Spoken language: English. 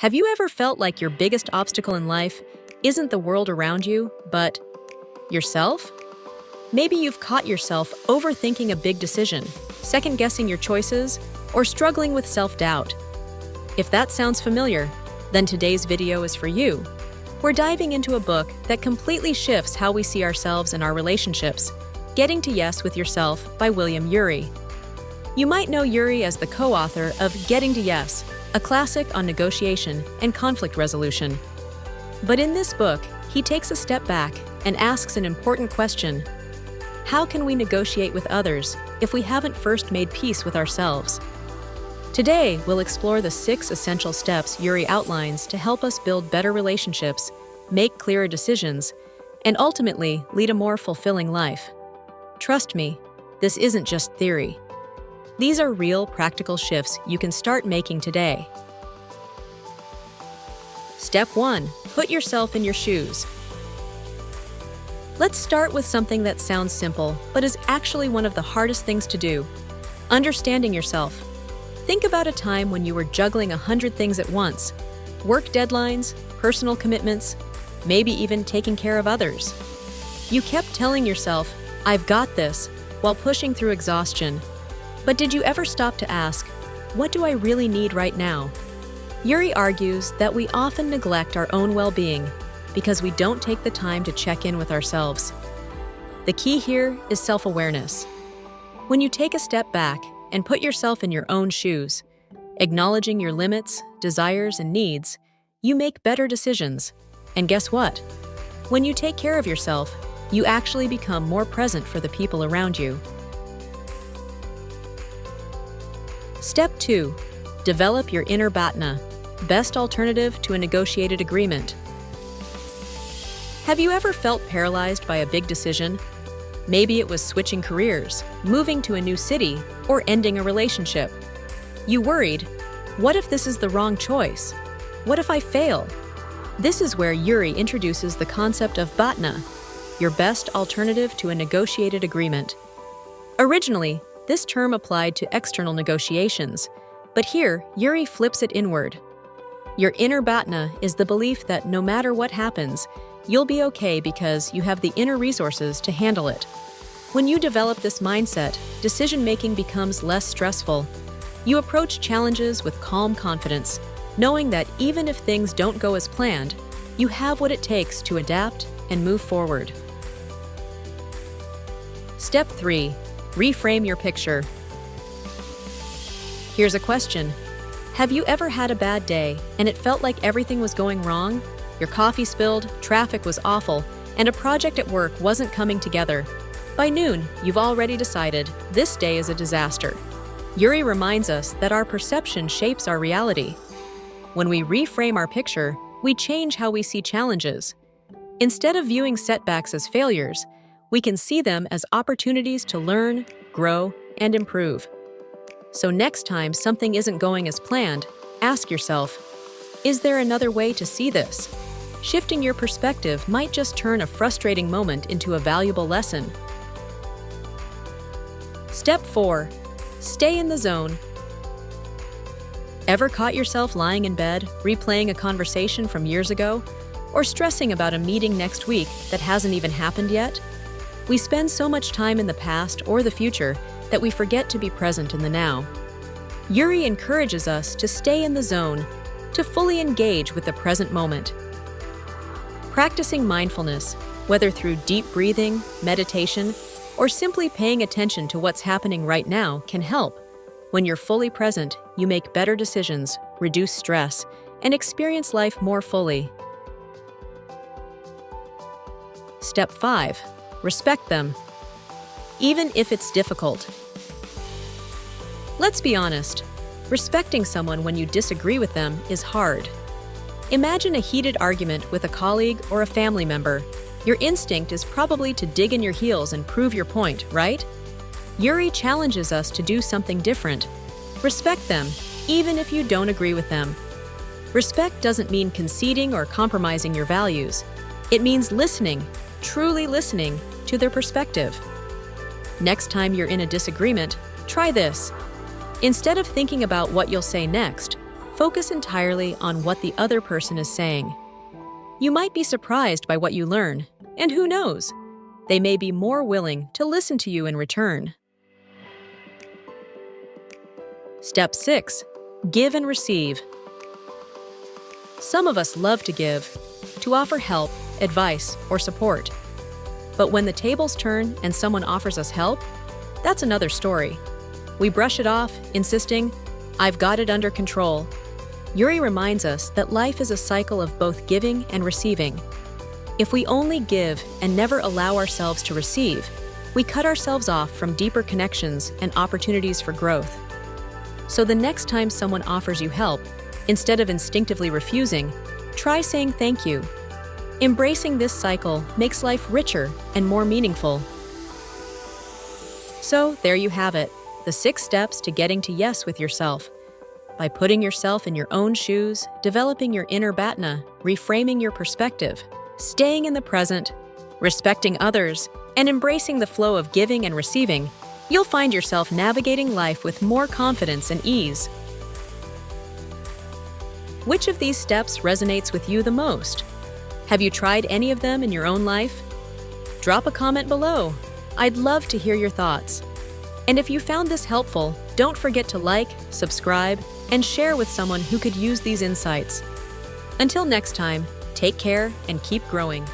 Have you ever felt like your biggest obstacle in life isn't the world around you, but yourself? Maybe you've caught yourself overthinking a big decision, second-guessing your choices, or struggling with self-doubt. If that sounds familiar, then today's video is for you. We're diving into a book that completely shifts how we see ourselves and our relationships, Getting to Yes with Yourself by William Ury. You might know Ury as the co-author of Getting to Yes, a classic on negotiation and conflict resolution. But in this book, he takes a step back and asks an important question. How can we negotiate with others if we haven't first made peace with ourselves? Today, we'll explore the 6 essential steps Ury outlines to help us build better relationships, make clearer decisions, and ultimately lead a more fulfilling life. Trust me, this isn't just theory. These are real, practical shifts you can start making today. Step 1. Put yourself in your shoes. Let's start with something that sounds simple, but is actually one of the hardest things to do. Understanding yourself. Think about a time when you were juggling 100 things at once. Work deadlines, personal commitments, maybe even taking care of others. You kept telling yourself, "I've got this," while pushing through exhaustion. But did you ever stop to ask, what do I really need right now? Ury argues that we often neglect our own well-being because we don't take the time to check in with ourselves. The key here is self-awareness. When you take a step back and put yourself in your own shoes, acknowledging your limits, desires, and needs, you make better decisions. And guess what? When you take care of yourself, you actually become more present for the people around you. Step 2. Develop your inner BATNA, best alternative to a negotiated agreement. Have you ever felt paralyzed by a big decision? Maybe it was switching careers, moving to a new city, or ending a relationship. You worried, what if this is the wrong choice? What if I fail? This is where Ury introduces the concept of BATNA, your best alternative to a negotiated agreement. Originally, this term applied to external negotiations, but here, Ury flips it inward. Your inner BATNA is the belief that no matter what happens, you'll be okay because you have the inner resources to handle it. When you develop this mindset, decision-making becomes less stressful. You approach challenges with calm confidence, knowing that even if things don't go as planned, you have what it takes to adapt and move forward. Step 3. Reframe your picture. Here's a question. Have you ever had a bad day and it felt like everything was going wrong? Your coffee spilled, traffic was awful, and a project at work wasn't coming together. By noon, you've already decided this day is a disaster. Ury reminds us that our perception shapes our reality. When we reframe our picture, we change how we see challenges. Instead of viewing setbacks as failures, we can see them as opportunities to learn, grow, and improve. So next time something isn't going as planned, ask yourself, is there another way to see this? Shifting your perspective might just turn a frustrating moment into a valuable lesson. Step 4. Stay in the zone. Ever caught yourself lying in bed, replaying a conversation from years ago, or stressing about a meeting next week that hasn't even happened yet? We spend so much time in the past or the future that we forget to be present in the now. Ury encourages us to stay in the zone, to fully engage with the present moment. Practicing mindfulness, whether through deep breathing, meditation, or simply paying attention to what's happening right now, can help. When you're fully present, you make better decisions, reduce stress, and experience life more fully. Step 5. Respect them, even if it's difficult. Let's be honest, respecting someone when you disagree with them is hard. Imagine a heated argument with a colleague or a family member. Your instinct is probably to dig in your heels and prove your point, right? Ury challenges us to do something different. Respect them, even if you don't agree with them. Respect doesn't mean conceding or compromising your values. It means listening, truly listening, to their perspective. Next time you're in a disagreement, try this. Instead of thinking about what you'll say next, Focus entirely on what the other person is saying. You might be surprised by what you learn, and who knows? They may be more willing to listen to you in return. Step 6. Give and receive. Some of us love to give, to offer help, advice, or support. But when the tables turn and someone offers us help, that's another story. We brush it off, insisting, "I've got it under control." Yuri reminds us that life is a cycle of both giving and receiving. If we only give and never allow ourselves to receive, we cut ourselves off from deeper connections and opportunities for growth. So the next time someone offers you help, instead of instinctively refusing, try saying thank you. Embracing this cycle makes life richer and more meaningful. So there you have it, the 6 steps to getting to yes with yourself. By putting yourself in your own shoes, developing your inner Bhatna, reframing your perspective, staying in the present, respecting others, and embracing the flow of giving and receiving, you'll find yourself navigating life with more confidence and ease. Which of these steps resonates with you the most? Have you tried any of them in your own life? Drop a comment below. I'd love to hear your thoughts. And if you found this helpful, don't forget to like, subscribe, and share with someone who could use these insights. Until next time, take care and keep growing.